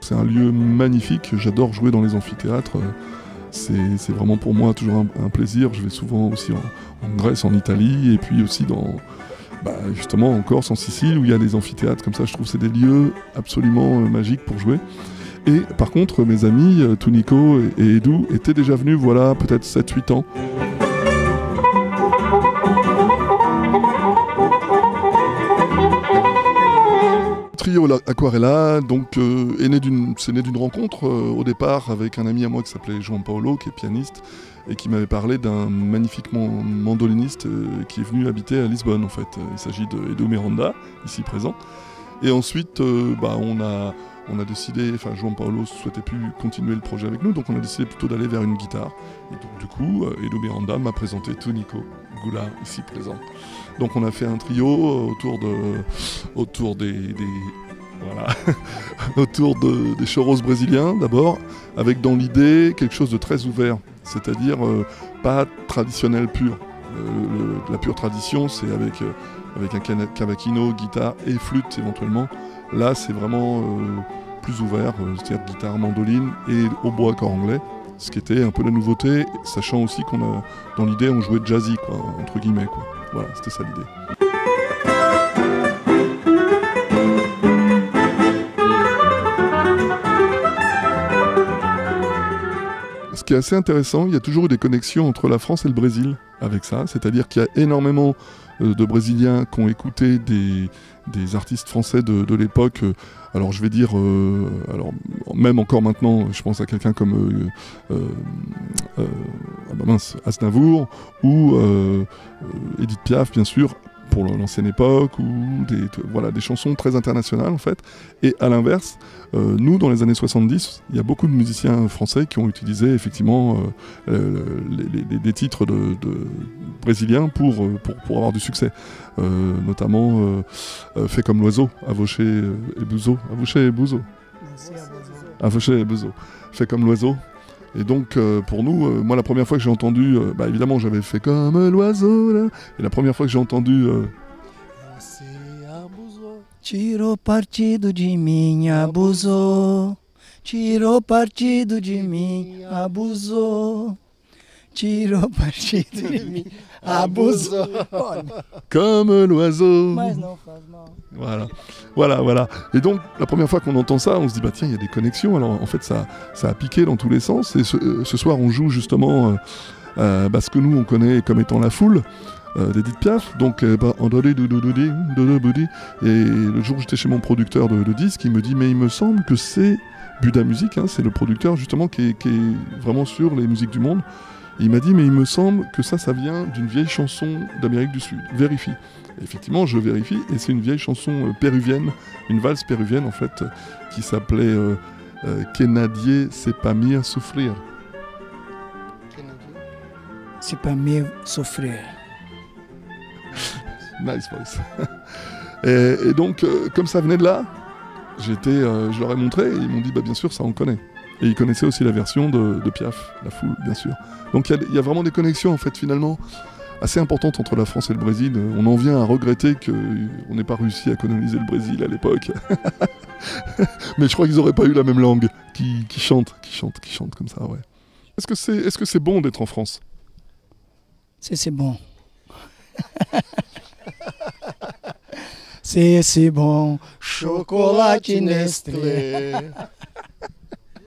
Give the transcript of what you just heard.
C'est un lieu magnifique, j'adore jouer dans les amphithéâtres. C'est vraiment pour moi toujours un plaisir. Je vais souvent aussi en Grèce, en Italie, et puis aussi justement en Corse, en Sicile, où il y a des amphithéâtres comme ça. Je trouve que c'est des lieux absolument magiques pour jouer. Et par contre, mes amis, Tunico et Edu, étaient déjà venus, voilà, peut-être 7-8 ans. Trio Aquarella, donc, c'est né d'une rencontre au départ avec un ami à moi qui s'appelait João Paulo, qui est pianiste, et qui m'avait parlé d'un magnifique mandoliniste qui est venu habiter à Lisbonne en fait. Il s'agit de Edu Miranda, ici présent. Et ensuite, on a décidé, enfin João Paulo ne souhaitait plus continuer le projet avec nous, donc on a décidé plutôt d'aller vers une guitare. Et donc du coup, Edu Miranda m'a présenté Tunico Gula, ici présent. Donc on a fait un trio autour des choros brésiliens d'abord, avec dans l'idée quelque chose de très ouvert, c'est-à-dire pas traditionnel pur. La pure tradition, c'est avec un cavaquinho, guitare et flûte éventuellement. Là, c'est vraiment plus ouvert, c'est-à-dire guitare, mandoline et hautbois corps anglais, ce qui était un peu la nouveauté, sachant aussi dans l'idée, on jouait jazzy, quoi, entre guillemets, quoi. Voilà, c'était ça l'idée. Ce qui est assez intéressant, il y a toujours eu des connexions entre la France et le Brésil avec ça, c'est-à-dire qu'il y a énormément de Brésiliens qui ont écouté des artistes français de l'époque. Alors je vais dire, même encore maintenant, je pense à quelqu'un comme Aznavour ou Edith Piaf, bien sûr, pour l'ancienne époque, ou des chansons très internationales en fait. Et à l'inverse, nous dans les années 70, il y a beaucoup de musiciens français qui ont utilisé effectivement des titres de brésiliens pour avoir du succès. Notamment Fait comme l'oiseau, Avoché et Buzo. Fait comme l'oiseau. Et donc pour nous, moi la première fois que j'ai entendu, évidemment j'avais fait comme l'oiseau là, et la première fois que j'ai entendu Tirou partido de mim, abusou. Tirou partido de mim, abusou. Tirou partido de mim, abusou. Comme l'oiseau. Mas não faz mal. Voilà. Et donc, la première fois qu'on entend ça, on se dit, tiens, il y a des connexions. Alors, en fait, ça a piqué dans tous les sens. Et ce soir, on joue justement ce que nous, on connaît comme étant la foule d'Edith Piaf. Donc, et le jour où j'étais chez mon producteur de disques, il me dit, mais il me semble que c'est Buda Music, hein, c'est le producteur justement qui est vraiment sur les musiques du monde. Et il m'a dit, mais il me semble que ça vient d'une vieille chanson d'Amérique du Sud. Vérifie. Et effectivement, je vérifie, et c'est une vieille chanson péruvienne, une valse péruvienne en fait, qui s'appelait Que nadie sepa mir sufrir. C'est pas mieux souffrir. Nice voice. Et donc, comme ça venait de là, je leur ai montré, et ils m'ont dit, bien sûr, ça on connaît. Et ils connaissaient aussi la version de Piaf, La Foule, bien sûr. Donc il y a vraiment des connexions, en fait, finalement, assez importantes entre la France et le Brésil. On en vient à regretter qu'on n'ait pas réussi à coloniser le Brésil à l'époque. Mais je crois qu'ils n'auraient pas eu la même langue, qui chante comme ça, ouais. Est-ce que c'est bon d'être en France? C'est bon. C'est bon. Chocolate Nestlé.